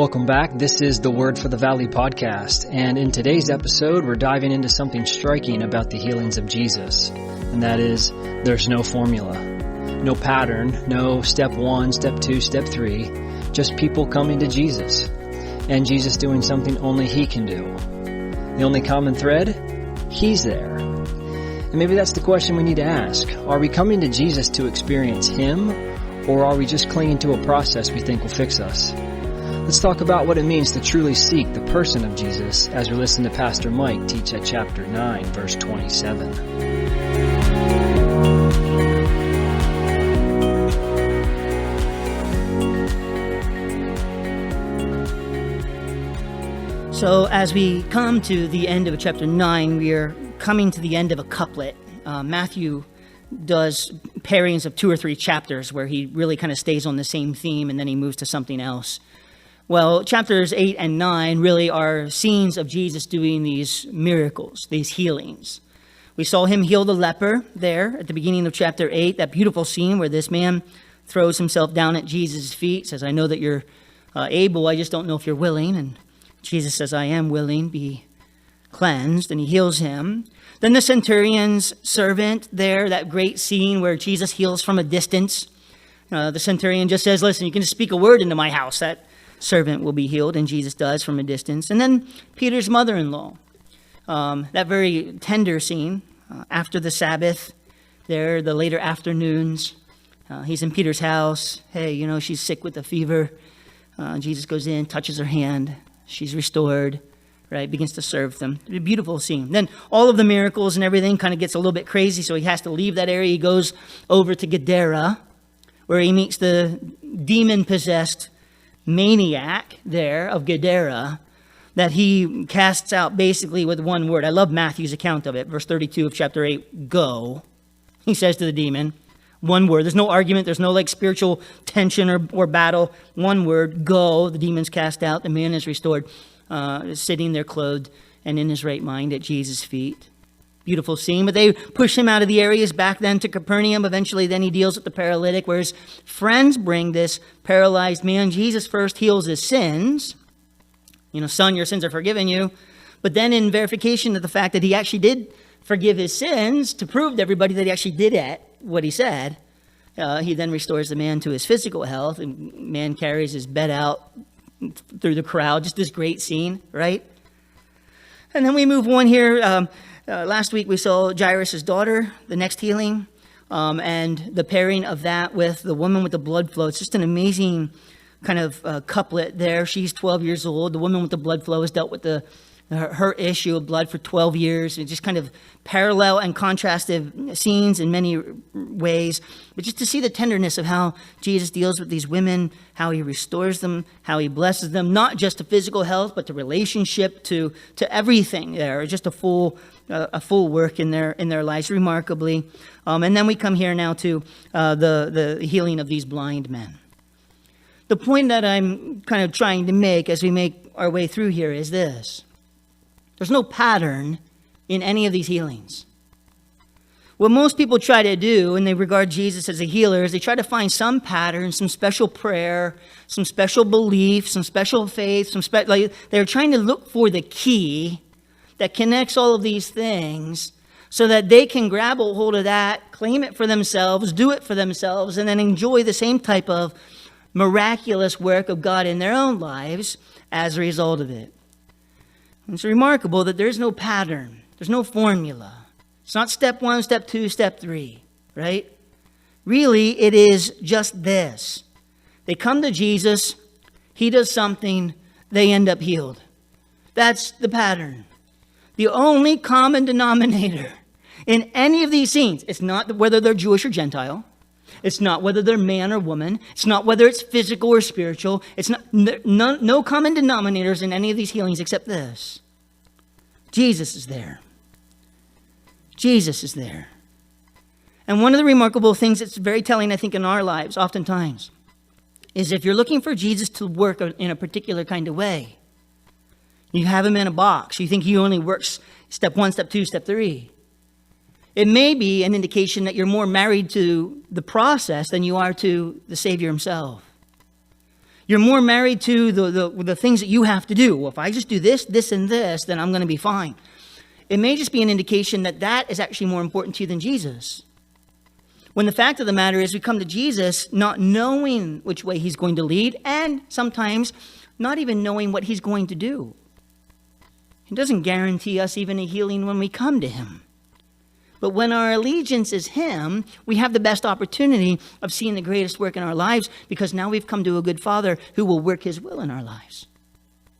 Welcome back. This is the Word for the Valley podcast, and in today's episode, we're diving into something striking about the healings of Jesus, and that is, there's no formula, no pattern, no step 1, step 2, step 3, just people coming to Jesus, and Jesus doing something only He can do. The only common thread? He's there. And maybe that's the question we need to ask. Are we coming to Jesus to experience Him, or are we just clinging to a process we think will fix us? Let's talk about what it means to truly seek the person of Jesus as we listen to Pastor Mike teach at chapter 9, verse 27. So as we come to the end of chapter 9, we are coming to the end of a couplet. Matthew does pairings of 2 or 3 chapters where he really kind of stays on the same theme and then he moves to something else. Well, chapters 8 and 9 really are scenes of Jesus doing these miracles, these healings. We saw him heal the leper there at the beginning of chapter 8, that beautiful scene where this man throws himself down at Jesus' feet, says, I know that you're able, I just don't know if you're willing. And Jesus says, I am willing, be cleansed, and he heals him. Then the centurion's servant there, that great scene where Jesus heals from a distance. The centurion just says, listen, you can just speak a word into my house, that servant will be healed, and Jesus does from a distance. And then Peter's mother-in-law, that very tender scene after the Sabbath there, the later afternoons. He's in Peter's house. Hey, she's sick with a fever. Jesus goes in, touches her hand. She's restored, right? Begins to serve them. A beautiful scene. Then all of the miracles and everything kind of gets a little bit crazy, so he has to leave that area. He goes over to Gadara, where he meets the demon-possessed maniac there of Gadara that he casts out basically with one word. I love Matthew's account of it. Verse 32 of chapter 8, go. He says to the demon, one word. There's no argument. There's no spiritual tension or battle. One word, go. The demon's cast out. The man is restored, sitting there clothed and in his right mind at Jesus' feet. Beautiful scene. But they push him out of the areas back then to Capernaum. Eventually, then he deals with the paralytic, where his friends bring this paralyzed man. Jesus first heals his sins. Son, your sins are forgiven you. But then in verification of the fact that he actually did forgive his sins, to prove to everybody that he actually did what he said, he then restores the man to his physical health. And man carries his bed out through the crowd. Just this great scene, right? And then we move on here. Last week we saw Jairus' daughter, the next healing, and the pairing of that with the woman with the blood flow. It's just an amazing kind of couplet there. She's 12 years old. The woman with the blood flow has dealt with her issue of blood for 12 years. It's just kind of parallel and contrastive scenes in many ways. But just to see the tenderness of how Jesus deals with these women, how he restores them, how he blesses them, not just to physical health, but to relationship, to everything there. Just a full work in their lives, remarkably. And then we come here now to the healing of these blind men. The point that I'm kind of trying to make as we make our way through here is this. There's no pattern in any of these healings. What most people try to do when they regard Jesus as a healer is they try to find some pattern, some special prayer, some special belief, some special faith, they're trying to look for the key that connects all of these things so that they can grab a hold of that, claim it for themselves, do it for themselves, and then enjoy the same type of miraculous work of God in their own lives as a result of it. It's remarkable that there's no pattern. There's no formula. It's not step 1, step 2, step 3, right? Really, it is just this. They come to Jesus, he does something, they end up healed. That's the pattern. The only common denominator in any of these scenes, it's not whether they're Jewish or Gentile. It's not whether they're man or woman. It's not whether it's physical or spiritual. It's no common denominators in any of these healings except this. Jesus is there. Jesus is there. And one of the remarkable things that's very telling, I think, in our lives, oftentimes, is if you're looking for Jesus to work in a particular kind of way, you have him in a box. You think he only works step 1, step 2, step 3. It may be an indication that you're more married to the process than you are to the Savior himself. You're more married to the things that you have to do. Well, if I just do this, this, and this, then I'm going to be fine. It may just be an indication that that is actually more important to you than Jesus. When the fact of the matter is we come to Jesus not knowing which way he's going to lead, and sometimes not even knowing what he's going to do. He doesn't guarantee us even a healing when we come to him. But when our allegiance is him, we have the best opportunity of seeing the greatest work in our lives, because now we've come to a good Father who will work his will in our lives,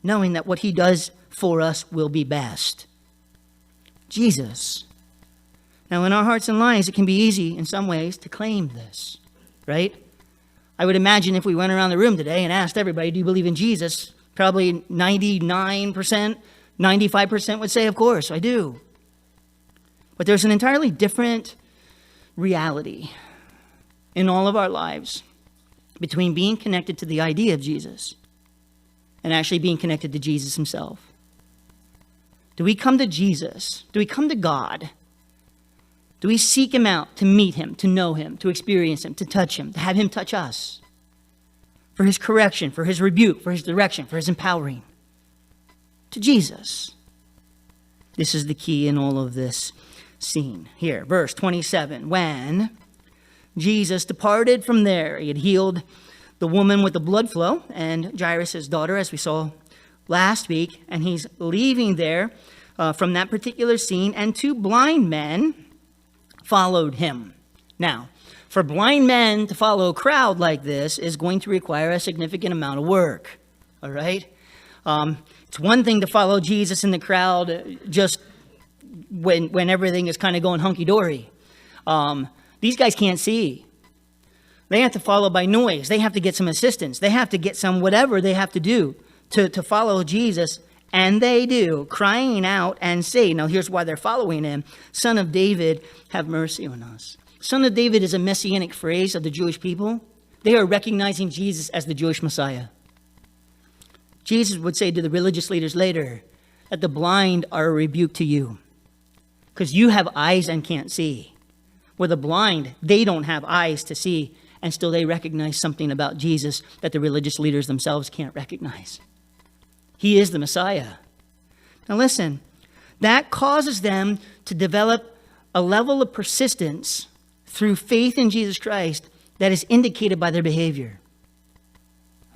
knowing that what he does for us will be best. Jesus. Now, in our hearts and lives, it can be easy in some ways to claim this, right? I would imagine if we went around the room today and asked everybody, do you believe in Jesus? Probably 99%, 95% would say, of course, I do. But there's an entirely different reality in all of our lives between being connected to the idea of Jesus and actually being connected to Jesus himself. Do we come to Jesus? Do we come to God? Do we seek him out to meet him, to know him, to experience him, to touch him, to have him touch us? For his correction, for his rebuke, for his direction, for his empowering. To Jesus. This is the key in all of this scene. Here, verse 27. When Jesus departed from there, he had healed the woman with the blood flow and Jairus' daughter, as we saw last week, and he's leaving there from that particular scene, and two blind men followed him. Now, for blind men to follow a crowd like this is going to require a significant amount of work, all right? It's one thing to follow Jesus in the crowd just when everything is kind of going hunky-dory. These guys can't see. They have to follow by noise. They have to get some assistance. They have to get some whatever they have to do to follow Jesus. And they do, crying out and say, now here's why they're following him, Son of David, have mercy on us. Son of David is a messianic phrase of the Jewish people. They are recognizing Jesus as the Jewish Messiah. Jesus would say to the religious leaders later that the blind are a rebuke to you because you have eyes and can't see. Where the blind, they don't have eyes to see, and still they recognize something about Jesus that the religious leaders themselves can't recognize. He is the Messiah. Now listen, that causes them to develop a level of persistence through faith in Jesus Christ that is indicated by their behavior.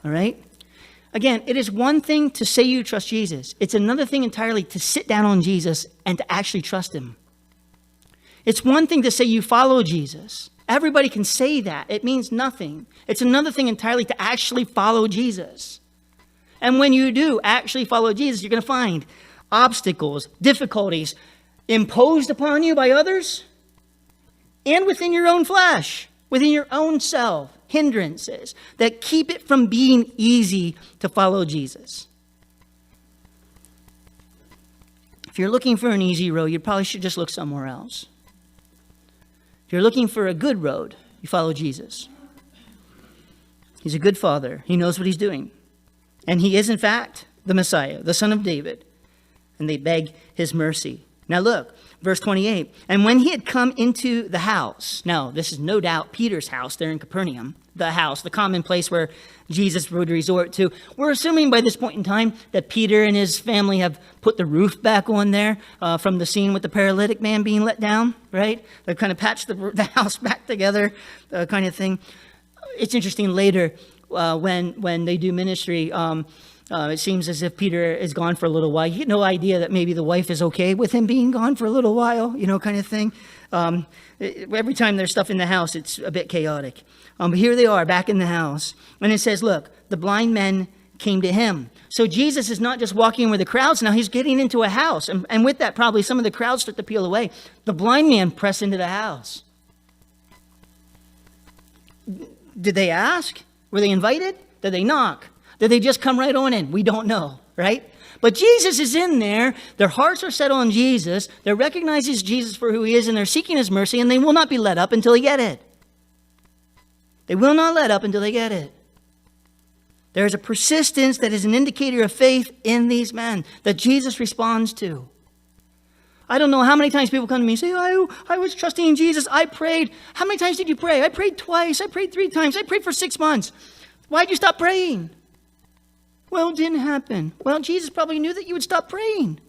All right? Again, it is one thing to say you trust Jesus. It's another thing entirely to sit down on Jesus and to actually trust him. It's one thing to say you follow Jesus. Everybody can say that. It means nothing. It's another thing entirely to actually follow Jesus. And when you do actually follow Jesus, you're going to find obstacles, difficulties imposed upon you by others and within your own flesh, within your own self, hindrances that keep it from being easy to follow Jesus. If you're looking for an easy road, you probably should just look somewhere else. If you're looking for a good road, you follow Jesus. He's a good father. He knows what he's doing. And he is, in fact, the Messiah, the Son of David. And they beg his mercy. Now look, verse 28. And when he had come into the house. Now, this is no doubt Peter's house there in Capernaum. The house, the common place where Jesus would resort to. We're assuming by this point in time that Peter and his family have put the roof back on there from the scene with the paralytic man being let down, right? They've kind of patched the house back together, kind of thing. It's interesting later when they do ministry, it seems as if Peter is gone for a little while. You get no idea that maybe the wife is okay with him being gone for a little while, kind of thing. Every time there's stuff in the house, it's a bit chaotic. But here they are back in the house. And it says, look, the blind men came to him. So Jesus is not just walking with the crowds. Now he's getting into a house. And with that, probably some of the crowds start to peel away. The blind man pressed into the house. Did they ask? Were they invited? Did they knock? Did they just come right on in? We don't know, right? But Jesus is in there. Their hearts are set on Jesus. They recognize Jesus for who he is, and they're seeking his mercy, and they will not be let up until they get it. They will not let up until they get it. There is a persistence that is an indicator of faith in these men that Jesus responds to. I don't know how many times people come to me and say, I was trusting in Jesus. I prayed. How many times did you pray? I prayed twice. I prayed 3 times. I prayed for 6 months. Why'd you stop praying? Well, it didn't happen. Well, Jesus probably knew that you would stop praying.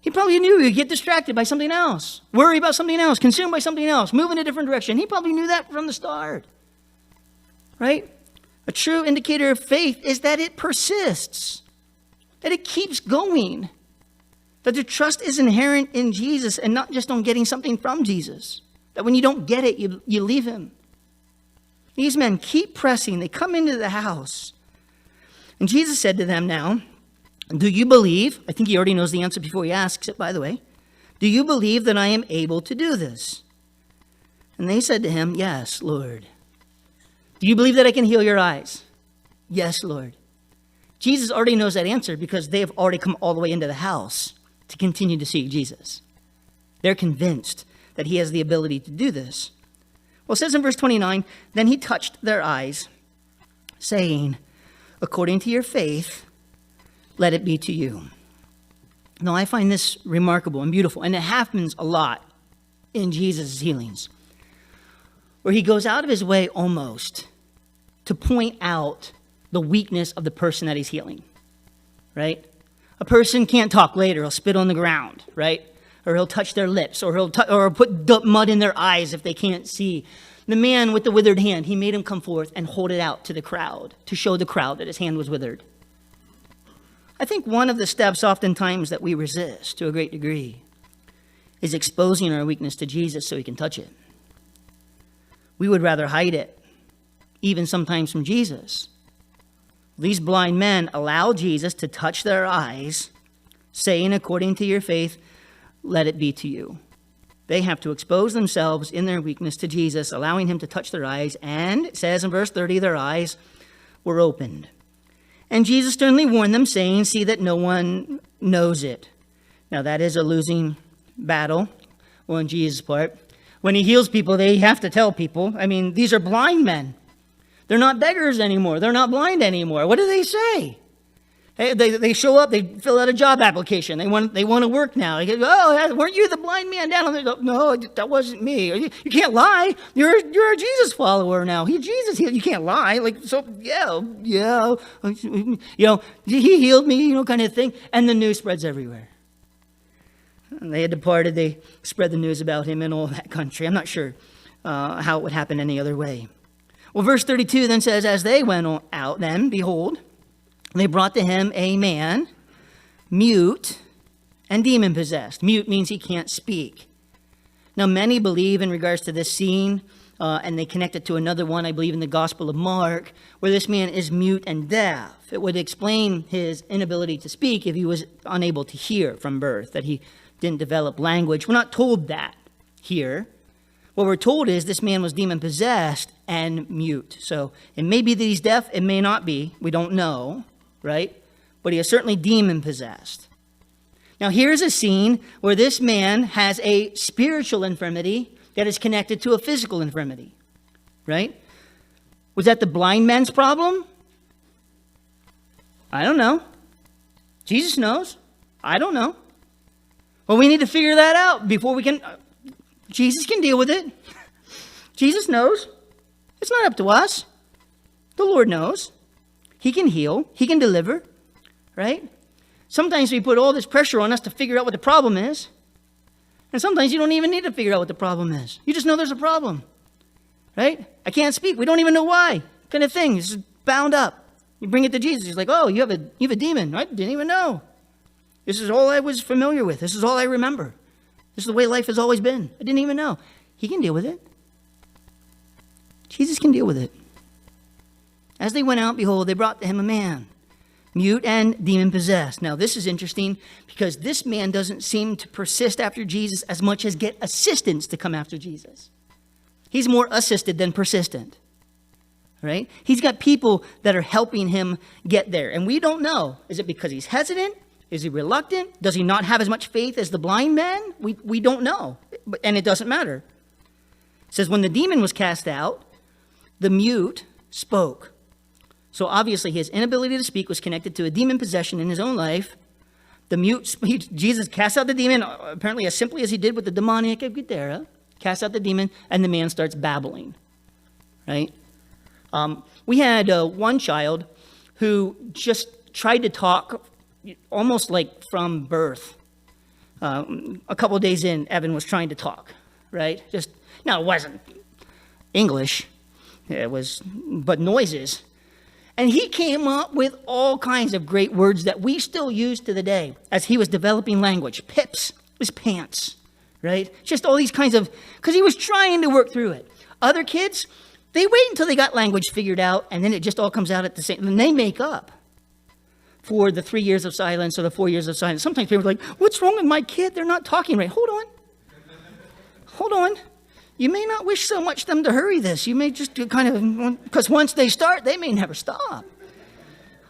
He probably knew you'd get distracted by something else, worry about something else, consumed by something else, move in a different direction. He probably knew that from the start, right? A true indicator of faith is that it persists, that it keeps going, that the trust is inherent in Jesus and not just on getting something from Jesus, that when you don't get it, you leave him. These men keep pressing. They come into the house. And Jesus said to them now, do you believe? I think he already knows the answer before he asks it, by the way. Do you believe that I am able to do this? And they said to him, yes, Lord. Do you believe that I can heal your eyes? Yes, Lord. Jesus already knows that answer because they have already come all the way into the house to continue to seek Jesus. They're convinced that he has the ability to do this. Well, it says in verse 29, then he touched their eyes, saying, according to your faith, let it be to you. Now, I find this remarkable and beautiful, and it happens a lot in Jesus' healings, where he goes out of his way almost to point out the weakness of the person that he's healing, right? A person can't talk later. He'll spit on the ground, right? Or he'll touch their lips, or or put mud in their eyes if they can't see. The man with the withered hand, he made him come forth and hold it out to the crowd, to show the crowd that his hand was withered. I think one of the steps oftentimes that we resist to a great degree is exposing our weakness to Jesus so he can touch it. We would rather hide it, even sometimes from Jesus. These blind men allow Jesus to touch their eyes, saying, according to your faith, let it be to you. They have to expose themselves in their weakness to Jesus, allowing him to touch their eyes. And it says in verse 30, their eyes were opened. And Jesus sternly warned them, saying, see that no one knows it. Now that is a losing battle on Jesus' part. When he heals people, they have to tell people. I mean, these are blind men. They're not beggars anymore. They're not blind anymore. What do they say? They show up, they fill out a job application. They want to work now. They go, oh, weren't you the blind man down on the... No, that wasn't me. You can't lie. You're a Jesus follower now. Jesus healed. You can't lie. Yeah. He healed me, kind of thing. And the news spreads everywhere. And they had departed. They spread the news about him in all that country. I'm not sure how it would happen any other way. Well, verse 32 then says, as they went out then, behold, they brought to him a man, mute and demon-possessed. Mute means he can't speak. Now, many believe in regards to this scene, and they connect it to another one, I believe, in the Gospel of Mark, where this man is mute and deaf. It would explain his inability to speak if he was unable to hear from birth, that he didn't develop language. We're not told that here. What we're told is this man was demon-possessed and mute. So it may be that he's deaf, it may not be. We don't know. Right? But he is certainly demon-possessed. Now, here's a scene where this man has a spiritual infirmity that is connected to a physical infirmity. Right? Was that the blind man's problem? I don't know. Jesus knows. I don't know. Well, we need to figure that out before we can... Jesus can deal with it. Jesus knows. It's not up to us. The Lord knows. He can heal. He can deliver, right? Sometimes we put all this pressure on us to figure out what the problem is. And sometimes you don't even need to figure out what the problem is. You just know there's a problem, right? I can't speak. We don't even know why. Kind of thing. It's bound up. You bring it to Jesus. He's like, oh, you have a demon. I didn't even know. This is all I was familiar with. This is all I remember. This is the way life has always been. I didn't even know. He can deal with it. Jesus can deal with it. As they went out, behold, they brought to him a man, mute and demon-possessed. Now, this is interesting because this man doesn't seem to persist after Jesus as much as get assistance to come after Jesus. He's more assisted than persistent, right? He's got people that are helping him get there. And we don't know. Is it because he's hesitant? Is he reluctant? Does he not have as much faith as the blind man? We don't know. And it doesn't matter. It says, when the demon was cast out, the mute spoke. So obviously his inability to speak was connected to a demon possession in his own life. The mute, Jesus cast out the demon, apparently as simply as he did with the demoniac of Gadara, cast out the demon, and the man starts babbling, right? We had one child who just tried to talk almost like from birth. A couple of days in, Evan was trying to talk, right? Now, it wasn't English, but noises. And he came up with all kinds of great words that we still use to the day as he was developing language. Pips was pants, right? Just all these kinds of, because he was trying to work through it. Other kids, they wait until they got language figured out, and then it just all comes out at the same, and they make up for the 3 years of silence or the 4 years of silence. Sometimes people are like, what's wrong with my kid? They're not talking right. Hold on. You may not wish so much them to hurry this. You may just kind of, because once they start, they may never stop.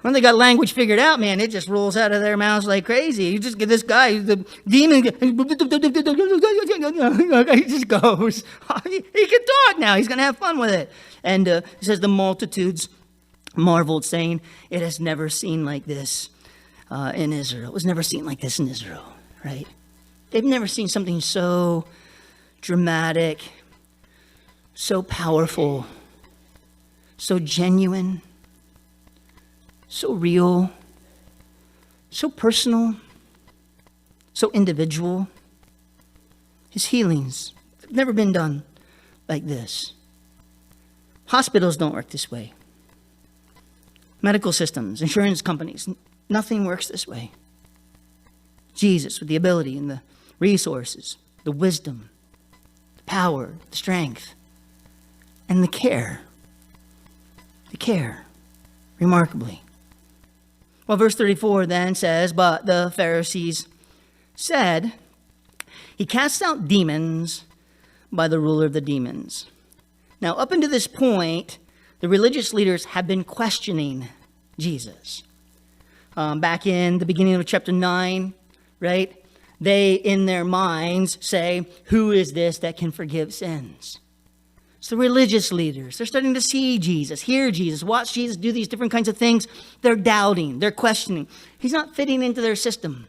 When they got language figured out, man, it just rolls out of their mouths like crazy. You just get this guy, the demon, he just goes. He can talk now. He's going to have fun with it. And it says the multitudes marveled, saying, it has never seen like this in Israel. It was never seen like this in Israel, right? They've never seen something so dramatic, so powerful, so genuine, so real, so personal, so individual. His healings have never been done like this. Hospitals don't work this way. Medical systems, insurance companies, nothing works this way. Jesus, with the ability and the resources, the wisdom, the power, the strength, and the care, remarkably. Well, verse 34 then says, but the Pharisees said, he casts out demons by the ruler of the demons. Now, up until this point, the religious leaders have been questioning Jesus. Back in the beginning of chapter 9, right? They, in their minds, say, who is this that can forgive sins? It's the religious leaders. They're starting to see Jesus, hear Jesus, watch Jesus do these different kinds of things. They're doubting. They're questioning. He's not fitting into their system.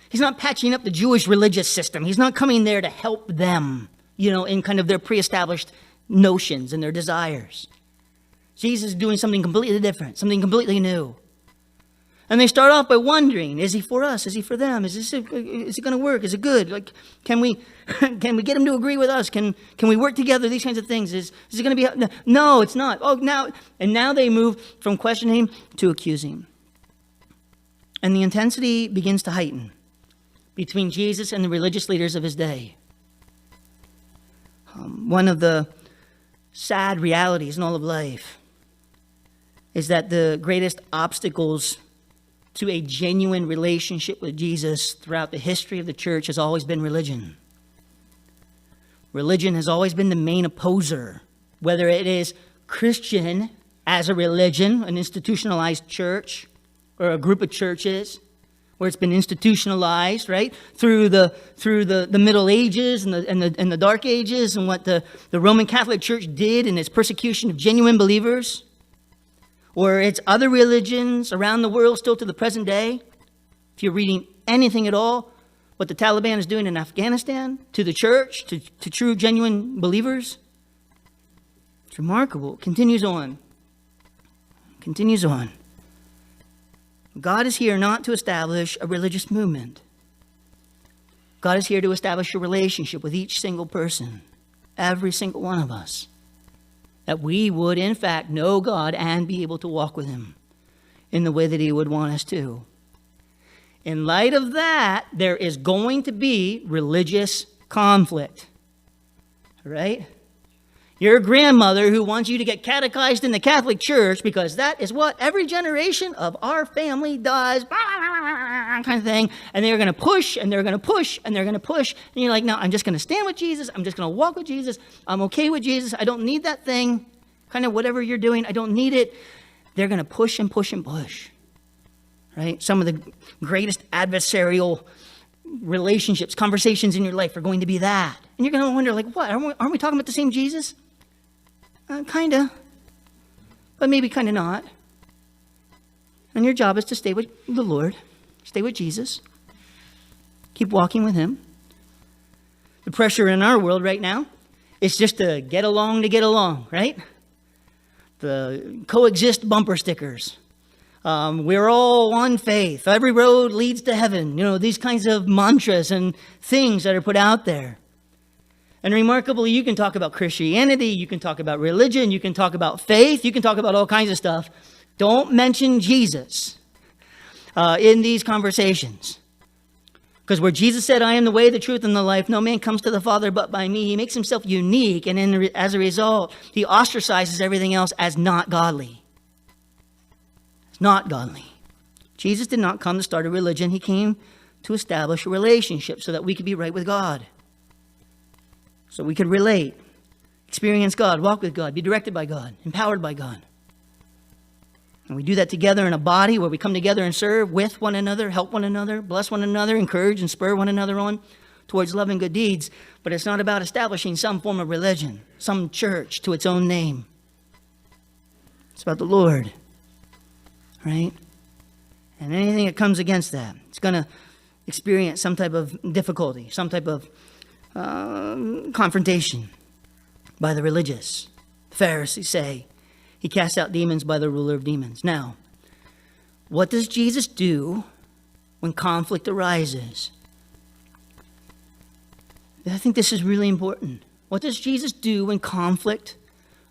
He's not patching up the Jewish religious system. He's not coming there to help them, in kind of their pre-established notions and their desires. Jesus is doing something completely different, something completely new. And they start off by wondering, is he for us? Is he for them? Is it going to work? Is it good? Like, can we get him to agree with us? Can we work together? These kinds of things. Is it going to be? No, it's not. Now they move from questioning to accusing. And the intensity begins to heighten between Jesus and the religious leaders of his day. One of the sad realities in all of life is that the greatest obstacles to a genuine relationship with Jesus throughout the history of the church has always been religion. Religion has always been the main opposer, whether it is Christian as a religion, an institutionalized church, or a group of churches where it's been institutionalized, right, through the Middle Ages and the Dark Ages, and what the Roman Catholic Church did in its persecution of genuine believers. Or it's other religions around the world still to the present day. If you're reading anything at all, what the Taliban is doing in Afghanistan to the church, to true, genuine believers, it's remarkable. It continues on. God is here not to establish a religious movement. God is here to establish a relationship with each single person, every single one of us. That we would, in fact, know God and be able to walk with him in the way that he would want us to. In light of that, there is going to be religious conflict. Right? Your grandmother who wants you to get catechized in the Catholic Church because that is what every generation of our family does, kind of thing. And they're going to push, and they're going to push, and they're going to push. And you're like, no, I'm just going to stand with Jesus. I'm just going to walk with Jesus. I'm okay with Jesus. I don't need that thing. Kind of whatever you're doing, I don't need it. They're going to push and push and push. Right? Some of the greatest adversarial relationships, conversations in your life are going to be that. And you're going to wonder, like, what? Aren't we talking about the same Jesus? Kind of. But maybe kind of not. And your job is to stay with the Lord. Stay with Jesus. Keep walking with him. The pressure in our world right now is just to get along, right? The coexist bumper stickers. We're all one faith. Every road leads to heaven. These kinds of mantras and things that are put out there. And remarkably, you can talk about Christianity, you can talk about religion, you can talk about faith, you can talk about all kinds of stuff. Don't mention Jesus in these conversations. Because where Jesus said, I am the way, the truth, and the life, no man comes to the Father but by me, he makes himself unique, and as a result, he ostracizes everything else as not godly. It's not godly. Jesus did not come to start a religion. He came to establish a relationship so that we could be right with God. So we could relate, experience God, walk with God, be directed by God, empowered by God. And we do that together in a body where we come together and serve with one another, help one another, bless one another, encourage and spur one another on towards love and good deeds. But it's not about establishing some form of religion, some church to its own name. It's about the Lord, right? And anything that comes against that, it's going to experience some type of difficulty, some type of confrontation by the religious. The Pharisees say he casts out demons by the ruler of demons. Now, what does Jesus do when conflict arises? I think this is really important. What does Jesus do when conflict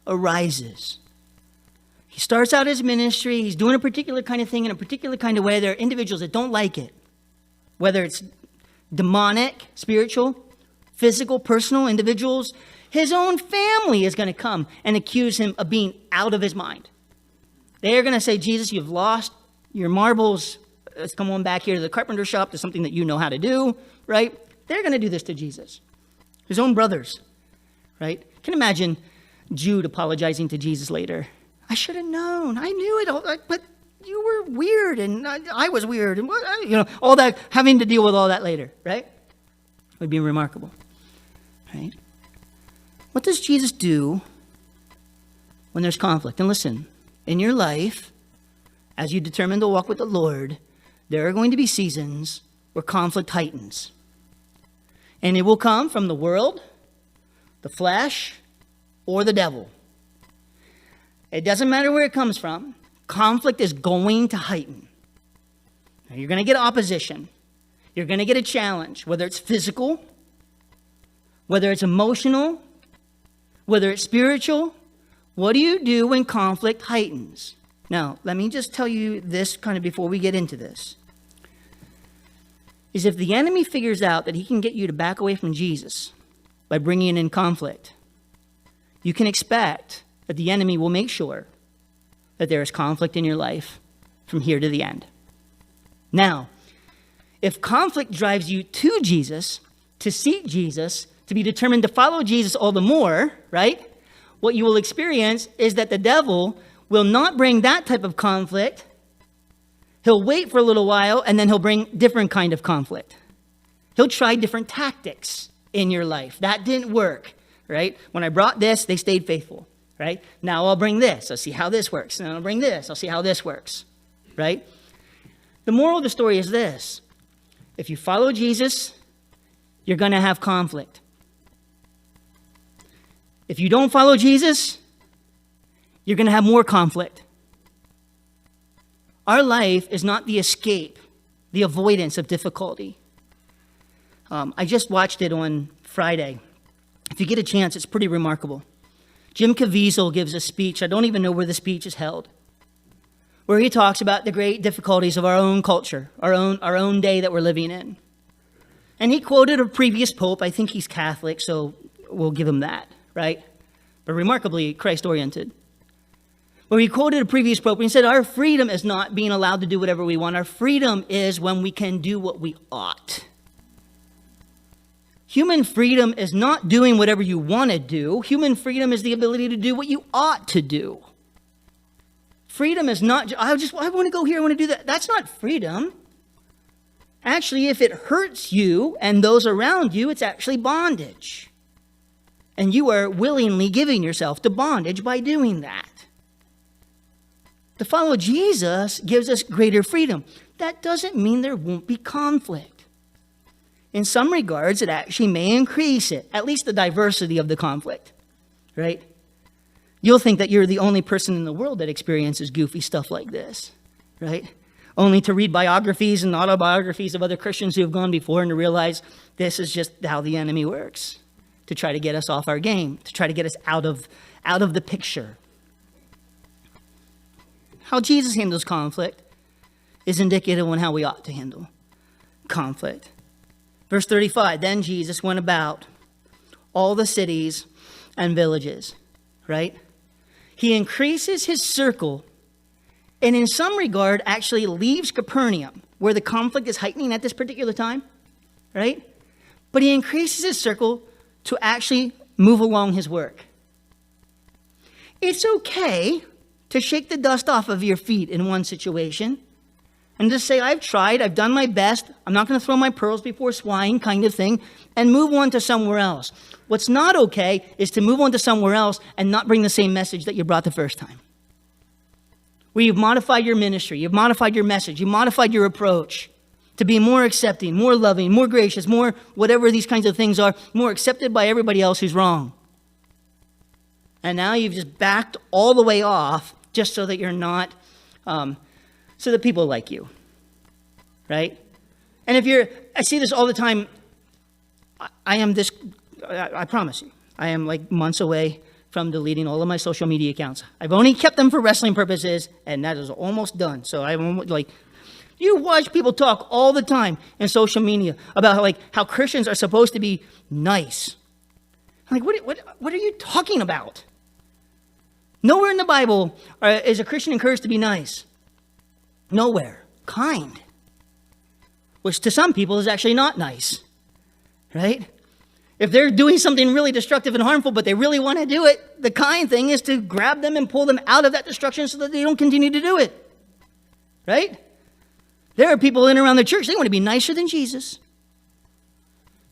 arises? He starts out his ministry. He's doing a particular kind of thing in a particular kind of way. There are individuals that don't like it, whether it's demonic, spiritual, physical, personal individuals. His own family is going to come and accuse him of being out of his mind. They're going to say, Jesus, you've lost your marbles. Let's come on back here to the carpenter shop to something that you know how to do, right? They're going to do this to Jesus. His own brothers, right? Can you imagine Jude apologizing to Jesus later? I should have known. I knew it, but you were weird and I was weird. And all that, having to deal with all that later, right? Would be remarkable, right? What does Jesus do when there's conflict? And listen, in your life, as you determine to walk with the Lord, there are going to be seasons where conflict heightens. And it will come from the world, the flesh, or the devil. It doesn't matter where it comes from. Conflict is going to heighten. Now, you're going to get opposition. You're going to get a challenge, whether it's physical, whether it's emotional, whether it's spiritual. What do you do when conflict heightens? Now, let me just tell you this kind of before we get into this. Is if the enemy figures out that he can get you to back away from Jesus by bringing in conflict, you can expect that the enemy will make sure that there is conflict in your life from here to the end. Now, if conflict drives you to Jesus, to seek Jesus, to be determined to follow Jesus all the more, right? What you will experience is that the devil will not bring that type of conflict. He'll wait for a little while, and then he'll bring different kind of conflict. He'll try different tactics in your life. That didn't work, right? When I brought this, they stayed faithful, right? Now I'll bring this. I'll see how this works. And I'll bring this. I'll see how this works, right? The moral of the story is this. If you follow Jesus, you're going to have conflict. If you don't follow Jesus, you're going to have more conflict. Our life is not the escape, the avoidance of difficulty. I just watched it on Friday. If you get a chance, it's pretty remarkable. Jim Caviezel gives a speech. I don't even know where the speech is held, where he talks about the great difficulties of our own culture, our own day that we're living in. And he quoted a previous pope. I think he's Catholic, so we'll give him that, right? But remarkably Christ-oriented. Where he quoted a previous pope and he said, our freedom is not being allowed to do whatever we want. Our freedom is when we can do what we ought. Human freedom is not doing whatever you want to do. Human freedom is the ability to do what you ought to do. Freedom is not, I want to go here, I want to do that. That's not freedom. Actually, if it hurts you and those around you, it's actually bondage. And you are willingly giving yourself to bondage by doing that. To follow Jesus gives us greater freedom. That doesn't mean there won't be conflict. In some regards, it actually may increase it, at least the diversity of the conflict, right? You'll think that you're the only person in the world that experiences goofy stuff like this, right? Only to read biographies and autobiographies of other Christians who have gone before and to realize this is just how the enemy works, to try to get us off our game, to try to get us out of the picture. How Jesus handles conflict is indicative on how we ought to handle conflict. Verse 35, then Jesus went about all the cities and villages, right? He increases his circle and in some regard actually leaves Capernaum, where the conflict is heightening at this particular time, right? But he increases his circle to actually move along his work. It's okay to shake the dust off of your feet in one situation and just say, I've tried, I've done my best, I'm not going to throw my pearls before swine kind of thing, and move on to somewhere else. What's not okay is to move on to somewhere else and not bring the same message that you brought the first time. Where you've modified your ministry, you've modified your message, you've modified your approach to be more accepting, more loving, more gracious, more whatever these kinds of things are, more accepted by everybody else who's wrong. And now you've just backed all the way off just so that you're not, so that people like you, right? And I see this all the time. I promise you, I am like months away from deleting all of my social media accounts. I've only kept them for wrestling purposes, and that is almost done. So I'm like, you watch people talk all the time in social media about how Christians are supposed to be nice. I'm like, what are you talking about? Nowhere in the Bible is a Christian encouraged to be nice. Nowhere. Kind. Which to some people is actually not nice. Right? If they're doing something really destructive and harmful, but they really want to do it, the kind thing is to grab them and pull them out of that destruction so that they don't continue to do it. Right? There are people in and around the church, they want to be nicer than Jesus.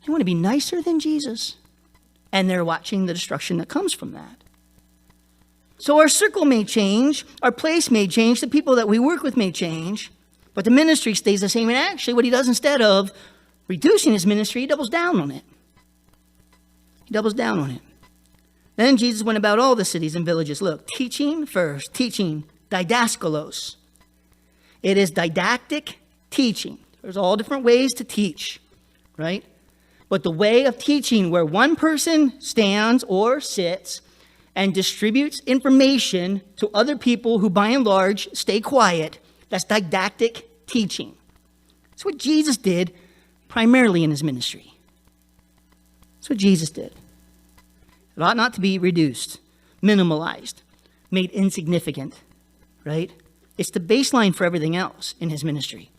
They want to be nicer than Jesus. And they're watching the destruction that comes from that. So our circle may change, our place may change, the people that we work with may change, but the ministry stays the same. And actually what he does, instead of reducing his ministry, he doubles down on it. He doubles down on it. Then Jesus went about all the cities and villages. Look, teaching first, teaching, didaskalos. It is didactic teaching. There's all different ways to teach, right? But the way of teaching where one person stands or sits and distributes information to other people who by and large stay quiet, that's didactic teaching. That's what Jesus did primarily in his ministry. That's what Jesus did. It ought not to be reduced, minimalized, made insignificant, right? It's the baseline for everything else in his ministry.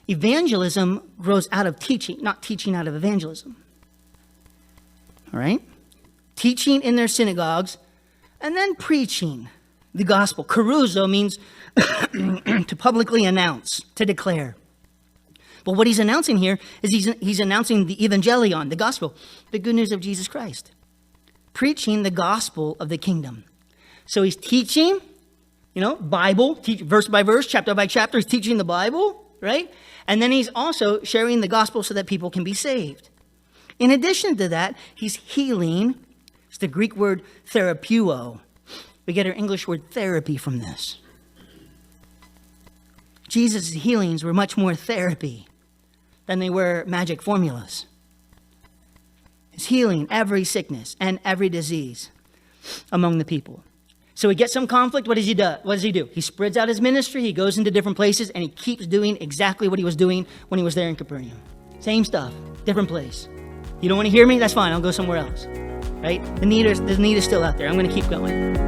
Evangelism grows out of teaching, not teaching out of evangelism. All right? Teaching in their synagogues, and then preaching the gospel. Keruzo means to publicly announce, to declare. But what he's announcing here is he's announcing the evangelion, the gospel, the good news of Jesus Christ. Preaching the gospel of the kingdom. So he's teaching, Bible, verse by verse, chapter by chapter. He's teaching the Bible, right? And then he's also sharing the gospel so that people can be saved. In addition to that, he's healing. It's the Greek word therapeuo. We get our English word therapy from this. Jesus' healings were much more therapy than they were magic formulas. He's healing every sickness and every disease among the people. So he gets some conflict. What does he do? He spreads out his ministry. He goes into different places, and he keeps doing exactly what he was doing when he was there in Capernaum. Same stuff, different place. You don't want to hear me? That's fine. I'll go somewhere else. Right? The need is still out there. I'm going to keep going.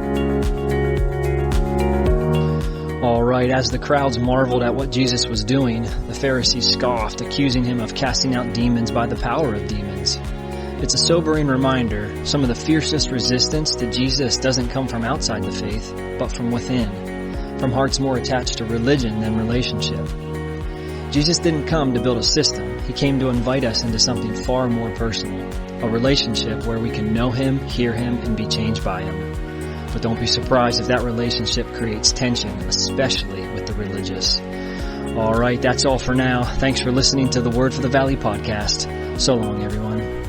All right, as the crowds marveled at what Jesus was doing, the Pharisees scoffed, accusing him of casting out demons by the power of demons. It's a sobering reminder, some of the fiercest resistance to Jesus doesn't come from outside the faith, but from within, from hearts more attached to religion than relationship. Jesus didn't come to build a system. He came to invite us into something far more personal, a relationship where we can know him, hear him, and be changed by him. But don't be surprised if that relationship creates tension, especially with the religious. All right, that's all for now. Thanks for listening to the Word for the Valley podcast. So long, everyone.